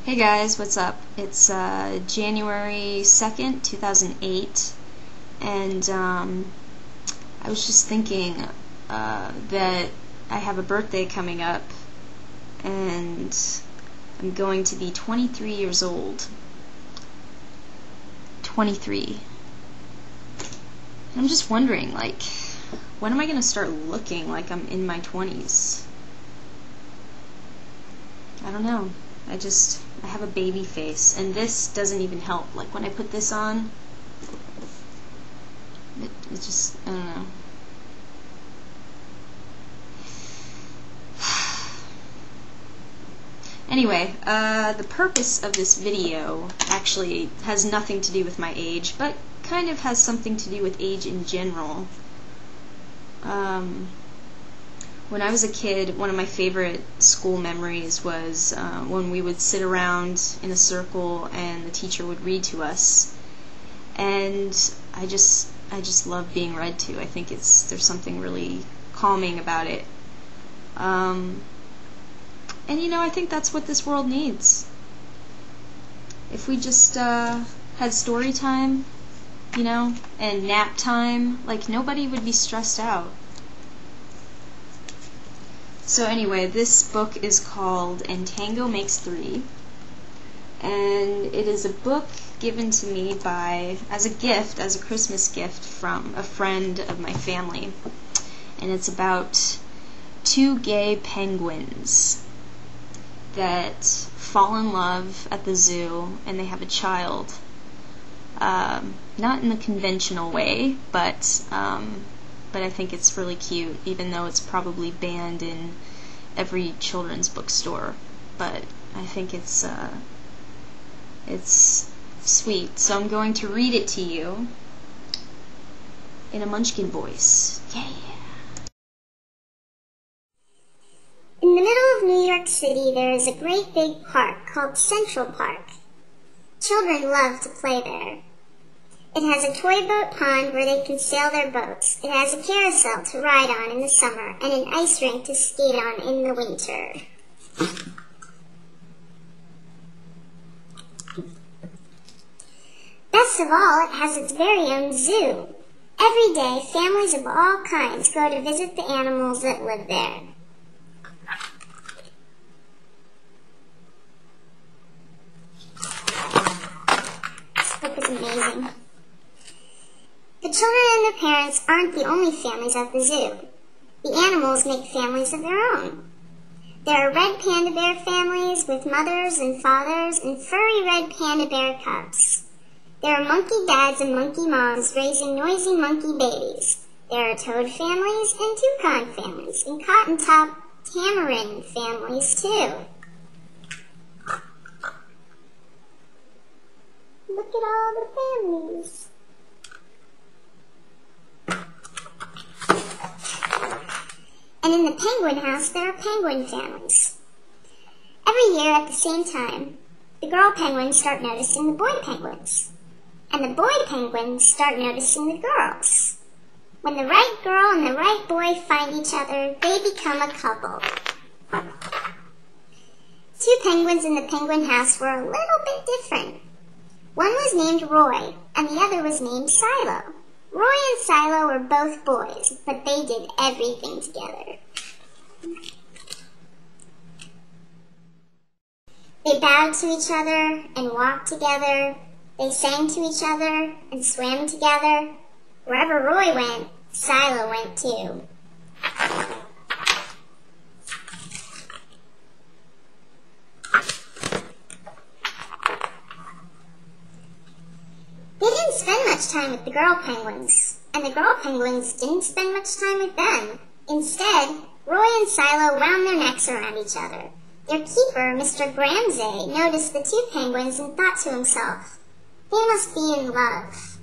Hey guys, what's up? It's January 2nd, 2008, and I was just thinking that I have a birthday coming up, and I'm going to be 23 years old. 23. And I'm just wondering, like, when am I going to start looking like I'm in my 20s? I don't know. I have a baby face, and this doesn't even help. Like, when I put this on, it just, I don't know. Anyway, the purpose of this video actually has nothing to do with my age, but kind of has something to do with age in general. When I was a kid, one of my favorite school memories was when we would sit around in a circle and the teacher would read to us. And I just love being read to. I think there's something really calming about it. And I think that's what this world needs. If we just had story time, and nap time, like, nobody would be stressed out. So anyway, this book is called And Tango Makes Three, and it is a book given to me as a Christmas gift from a friend of my family, and it's about two gay penguins that fall in love at the zoo, and they have a child, not in the conventional way, but I think it's really cute, even though it's probably banned in every children's bookstore. But I think it's sweet. So I'm going to read it to you in a Munchkin voice. Yeah. In the middle of New York City, there is a great big park called Central Park. Children love to play there. It has a toy boat pond where they can sail their boats. It has a carousel to ride on in the summer and an ice rink to skate on in the winter. Best of all, it has its very own zoo. Every day, families of all kinds go to visit the animals that live there. This book is amazing. The children and their parents aren't the only families at the zoo. The animals make families of their own. There are red panda bear families with mothers and fathers and furry red panda bear cubs. There are monkey dads and monkey moms raising noisy monkey babies. There are toad families and toucan families and cotton top tamarin families too. Look at all the families. And in the penguin house, there are penguin families. Every year at the same time, the girl penguins start noticing the boy penguins. And the boy penguins start noticing the girls. When the right girl and the right boy find each other, they become a couple. Two penguins in the penguin house were a little bit different. One was named Roy, and the other was named Silo. Roy and Silo were both boys, but they did everything together. They bowed to each other and walked together. They sang to each other and swam together. Wherever Roy went, Silo went too. They didn't spend much time with the girl penguins, and the girl penguins didn't spend much time with them. Instead, Roy and Silo wound their necks around each other. Their keeper, Mr. Gramsay, noticed the two penguins and thought to himself, they must be in love.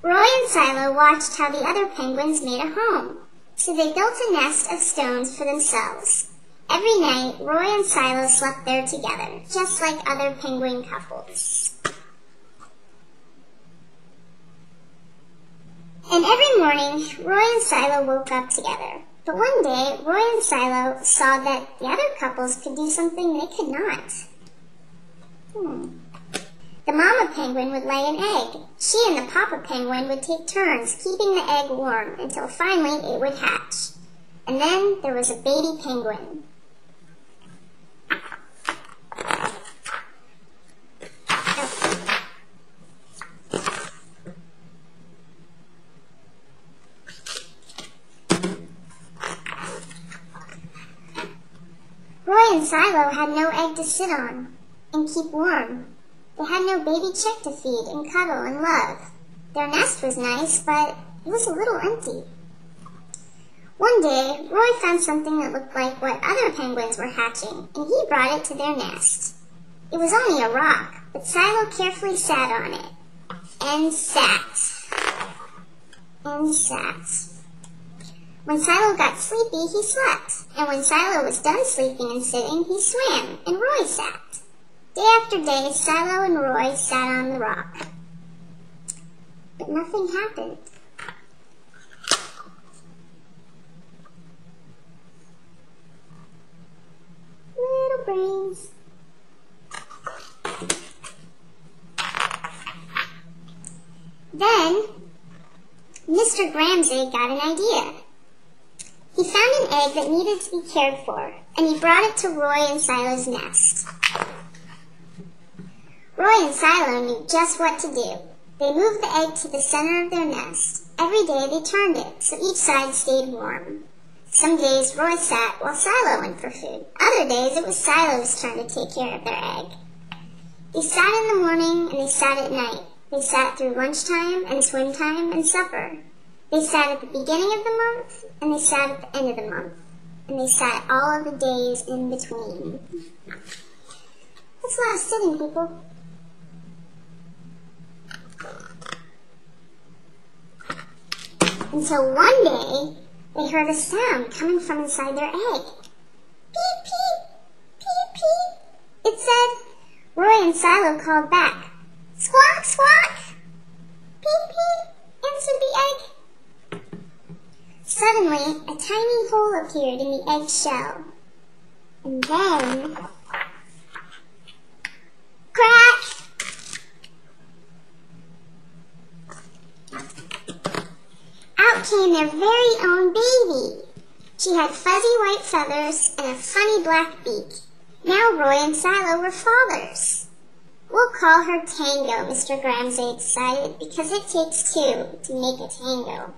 Roy and Silo watched how the other penguins made a home, so they built a nest of stones for themselves. Every night, Roy and Silo slept there together, just like other penguin couples. And every morning, Roy and Silo woke up together. But one day, Roy and Silo saw that the other couples could do something they could not. The mama penguin would lay an egg. She and the papa penguin would take turns keeping the egg warm until finally it would hatch. And then there was a baby penguin. Roy and Silo had no egg to sit on and keep warm. They had no baby chick to feed and cuddle and love. Their nest was nice, but it was a little empty. One day, Roy found something that looked like what other penguins were hatching, and he brought it to their nest. It was only a rock, but Silo carefully sat on it. And sat. And sat. When Silo got sleepy, he slept, and when Silo was done sleeping and sitting, he swam, and Roy sat. Day after day, Silo and Roy sat on the rock. But nothing happened. Little brains. Then, Mr. Gramsay got an idea. He found an egg that needed to be cared for, and he brought it to Roy and Silo's nest. Roy and Silo knew just what to do. They moved the egg to the center of their nest. Every day they turned it, so each side stayed warm. Some days Roy sat while Silo went for food. Other days it was Silo's turn to take care of their egg. They sat in the morning and they sat at night. They sat through lunchtime and swim time and supper. They sat at the beginning of the month, and they sat at the end of the month, and they sat all of the days in between. That's a lot of sitting, people. Until one day, they heard a sound coming from inside their egg. Peep, peep, peep, peep. It said. Roy and Silo called back. Squawk, squawk. Peep, peep, answered the egg. Suddenly, a tiny hole appeared in the egg shell. And then, crack! Out came their very own baby. She had fuzzy white feathers and a funny black beak. Now Roy and Silo were fathers. We'll call her Tango, Mr. Gramsay decided, because it takes two to make a tango.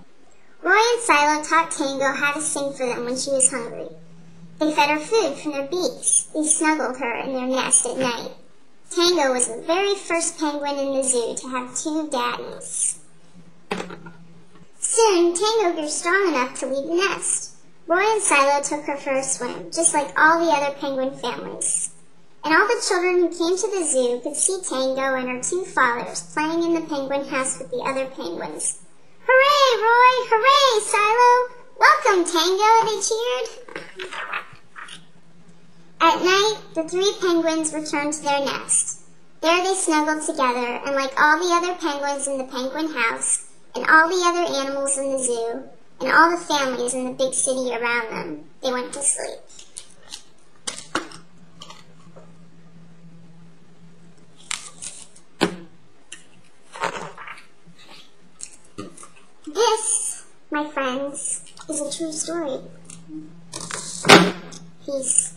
Roy and Silo taught Tango how to sing for them when she was hungry. They fed her food from their beaks. They snuggled her in their nest at night. Tango was the very first penguin in the zoo to have two daddies. Soon, Tango grew strong enough to leave the nest. Roy and Silo took her for a swim, just like all the other penguin families. And all the children who came to the zoo could see Tango and her two fathers playing in the penguin house with the other penguins. Hooray, Roy! Hooray, Silo! Welcome, Tango, they cheered. At night, the three penguins returned to their nest. There they snuggled together, and like all the other penguins in the penguin house, and all the other animals in the zoo, and all the families in the big city around them, they went to sleep. This, my friends, is a true story. Peace.